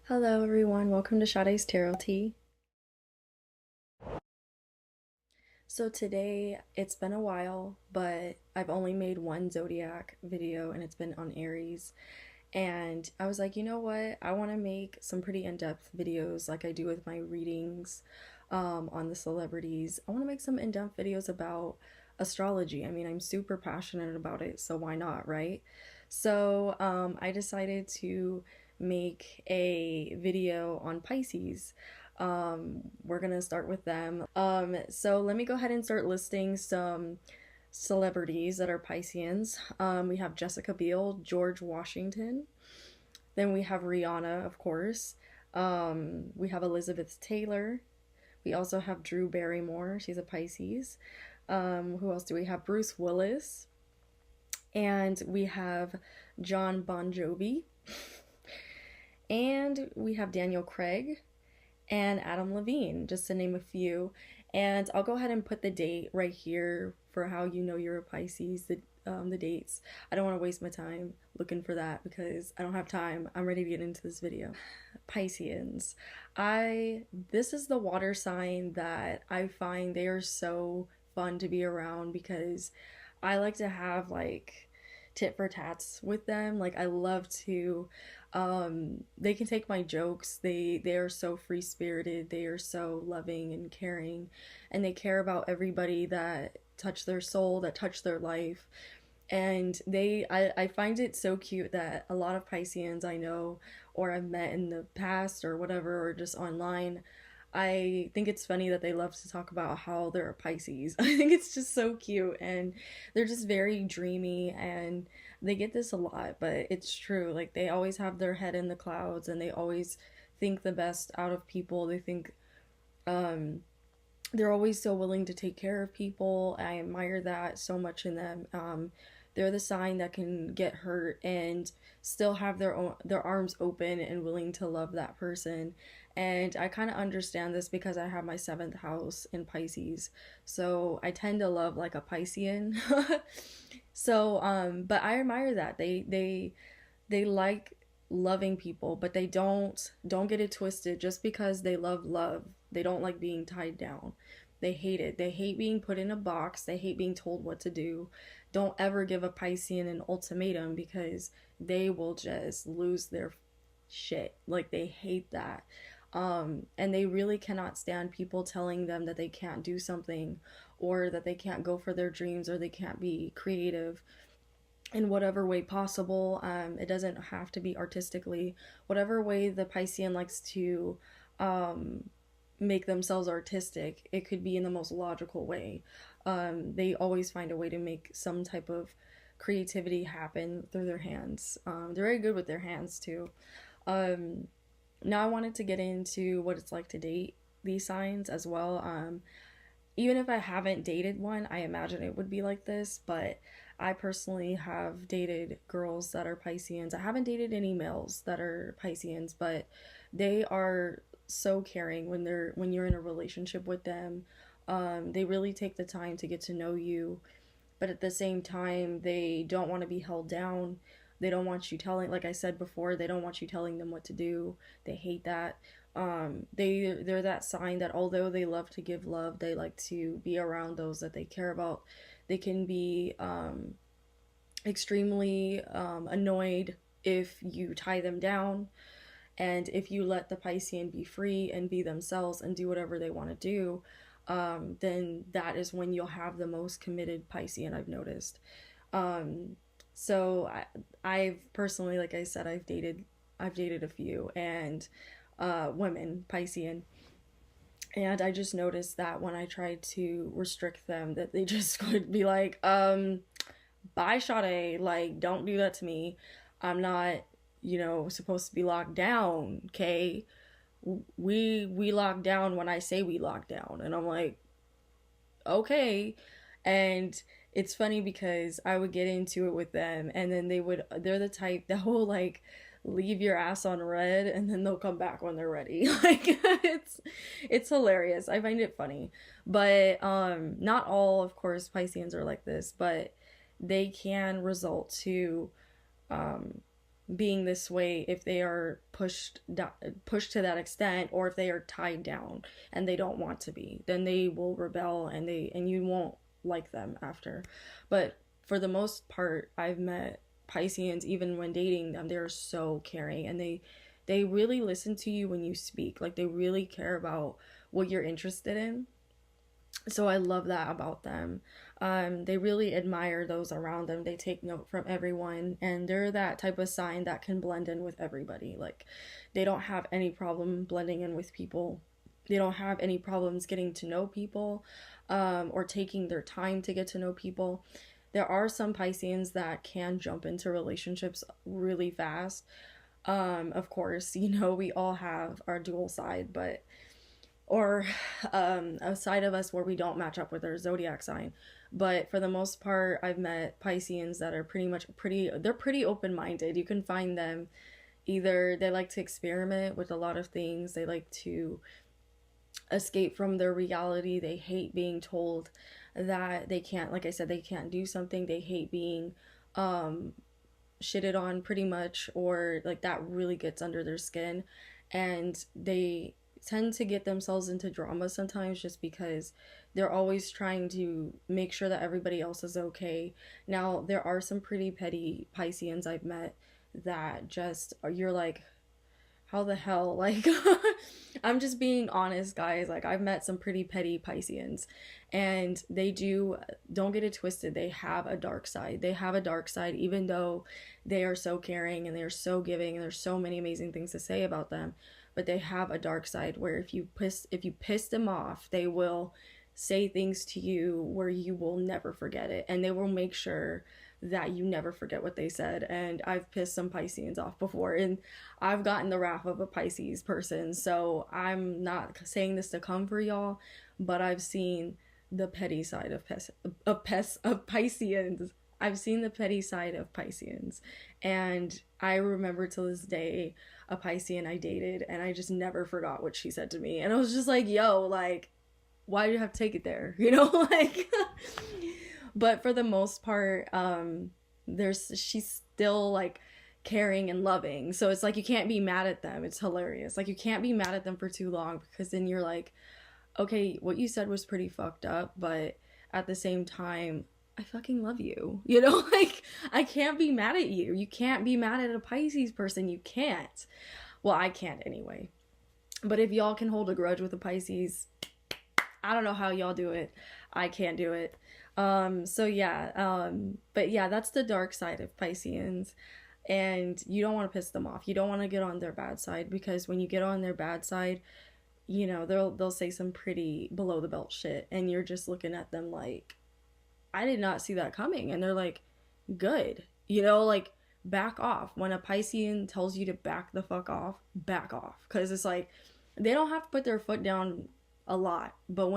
Hello everyone, welcome to Sade's Tarot Tea. So today, it's been a while, but I've only made one zodiac video and it's been on Aries. And I was like, you know what? I want to make some pretty in-depth videos like I do with my readings on the celebrities. I want to make some in-depth videos about astrology. I mean, I'm super passionate about it, so why not, right? So I decided to make a video on Pisces. We're gonna start with them. So let me go ahead and start listing some celebrities that are Pisceans. We have Jessica Biel, George Washington. Then we have Rihanna, of course. We have Elizabeth Taylor. We also have Drew Barrymore. She's a Pisces. Who else do we have? Bruce Willis. And we have John Bon Jovi. And we have Daniel Craig and Adam Levine, just to name a few. And I'll go ahead and put the date right here for how you know you're a Pisces, the dates. I don't want to waste my time looking for that because I don't have time. I'm ready to get into this video. Pisceans. This is the water sign that I find they are so fun to be around because I like to have like tit for tats with them. Like I love to they can take my jokes. They are so free spirited. They are so loving and caring, and they care about everybody that touch their soul, that touch their life. And I find it so cute that a lot of Pisceans I know or I've met in the past or whatever or just online, I think it's funny that they love to talk about how they're a Pisces. I think it's just so cute and they're just very dreamy and they get this a lot, but it's true. Like they always have their head in the clouds and they always think the best out of people. They think um they're always so willing to take care of people. I admire that so much in them. They're the sign that can get hurt and still have their arms open and willing to love that person. And I kind of understand this because I have my seventh house in Pisces, so I tend to love like a Piscean. So, but I admire that they like loving people, but they don't get it twisted. Just because they love, they don't like being tied down. They hate it. They hate being put in a box. They hate being told what to do. Don't ever give a Piscean an ultimatum because they will just lose their shit. Like they hate that. And they really cannot stand people telling them that they can't do something or that they can't go for their dreams or they can't be creative in whatever way possible. It doesn't have to be artistically. Whatever way the Piscean likes to make themselves artistic, it could be in the most logical way. They always find a way to make some type of creativity happen through their hands. They're very good with their hands too. Um, Now I wanted to get into what it's like to date these signs as well. Even if I haven't dated one, I imagine it would be like this, but I personally have dated girls that are Pisceans. I haven't dated any males that are Pisceans, but they are so caring when you're in a relationship with them. They really take the time to get to know you, but at the same time, they don't want to be held down. They don't want you telling, like I said before, they don't want you telling them what to do. They hate that. They're that sign that although they love to give love, they like to be around those that they care about. They can be extremely annoyed if you tie them down, and if you let the Piscean be free and be themselves and do whatever they want to do, then that is when you'll have the most committed Piscean I've noticed. Um, so I've personally, like I said, I've dated a few and women Piscean, and I just noticed that when I tried to restrict them, that they just would be like, bye, Sade, like don't do that to me. I'm not, supposed to be locked down, okay? We lock down when I say we lock down, and I'm like, okay. And it's funny because I would get into it with them and then they're the type that will like leave your ass on red and then they'll come back when they're ready. Like it's hilarious. I find it funny. But not all, of course, Pisceans are like this, but they can result to um being this way if they are pushed to that extent, or if they are tied down and they don't want to be. Then they will rebel, and you won't like them after. But for the most part, I've met Pisceans, even when dating them, they're so caring, and they really listen to you when you speak. Like, they really care about what you're interested in. So I love that about them. They really admire those around them. They take note from everyone, and they're that type of sign that can blend in with everybody. Like, they don't have any problem blending in with people. They don't have any problems getting to know people, or taking their time to get to know people. There are some Pisceans that can jump into relationships really fast. Of course, we all have our dual side, but or a side of us where we don't match up with our zodiac sign. But for the most part, I've met Pisceans that are they're pretty open-minded. You can find them, either they like to experiment with a lot of things, they like to escape from their reality, they hate being told that they can't, like I said, they can't do something, they hate being shitted on pretty much, or like that really gets under their skin, and they tend to get themselves into drama sometimes just because they're always trying to make sure that everybody else is okay. Now, there are some pretty petty Pisceans I've met that just, you're like, how the hell? Like, I'm just being honest, guys. Like, I've met some pretty petty Pisceans, and don't get it twisted, they have a dark side. They have a dark side, even though they are so caring and they're so giving and there's so many amazing things to say about them. But they have a dark side where if you piss them off, they will say things to you where you will never forget it, and they will make sure that you never forget what they said. And I've pissed some Pisceans off before, and I've gotten the wrath of a Pisces person. So I'm not saying this to come for y'all, but I've seen the petty side of Pisceans. I've seen the petty side of Pisceans, and I remember to this day a Piscean I dated, and I just never forgot what she said to me. And I was just like, yo, like, why do you have to take it there? Like, but for the most part, she's still like caring and loving. So it's like, you can't be mad at them. It's hilarious. Like, you can't be mad at them for too long, because then you're like, okay, what you said was pretty fucked up, but at the same time, I fucking love you. Like, I can't be mad at you. You can't be mad at a Pisces person. You can't. Well, I can't anyway. But if y'all can hold a grudge with a Pisces, I don't know how y'all do it. I can't do it. So yeah, but yeah, that's the dark side of Pisceans, and you don't want to piss them off. You don't want to get on their bad side, because when you get on their bad side, they'll say some pretty below the belt shit, and you're just looking at them like, I did not see that coming. And they're like, good, like, back off. When a Piscean tells you to back the fuck off, back off, because it's like, they don't have to put their foot down a lot, but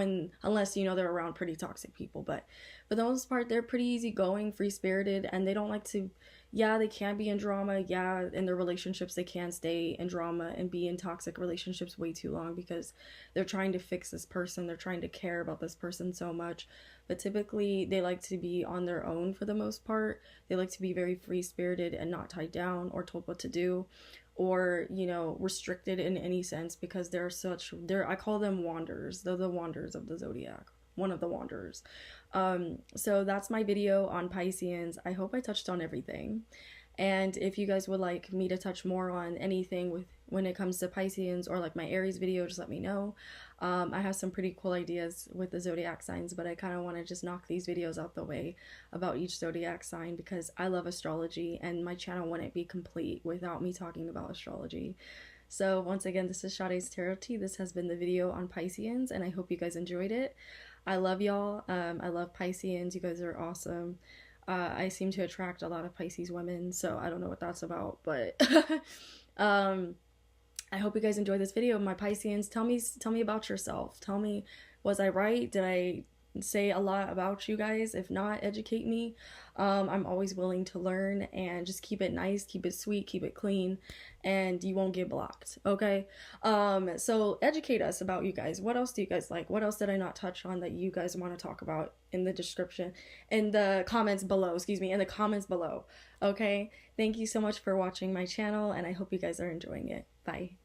unless they're around pretty toxic people. But for the most part, they're pretty easygoing, free-spirited, and they don't like to, they can be in drama. In their relationships, they can stay in drama and be in toxic relationships way too long, because they're trying to fix this person, they're trying to care about this person so much. But typically, they like to be on their own for the most part. They like to be very free-spirited and not tied down or told what to do, or restricted in any sense, because I call them wanderers. They're the wanderers of the zodiac, one of the wanderers. So that's my video on Pisceans. I hope I touched on everything, and if you guys would like me to touch more on anything when it comes to Pisceans, or like my Aries video, just let me know. I have some pretty cool ideas with the zodiac signs, but I kind of want to just knock these videos out the way about each zodiac sign, because I love astrology, and my channel wouldn't be complete without me talking about astrology. So once again, this is Sade's Tarot Tea. This has been the video on Pisceans, and I hope you guys enjoyed it. I love y'all. I love Pisceans. You guys are awesome. I seem to attract a lot of Pisces women, so I don't know what that's about, but I hope you guys enjoyed this video. My Pisceans, tell me about yourself. Tell me, was I right? Did I say a lot about you guys. If not, educate me. I'm always willing to learn, and just keep it nice, keep it sweet, keep it clean, and you won't get blocked. Okay. So educate us about you guys. What else do you guys like? What else did I not touch on that you guys want to talk about in the description, in the comments below? Excuse me, in the comments below. Okay. Thank you so much for watching my channel, and I hope you guys are enjoying it. Bye.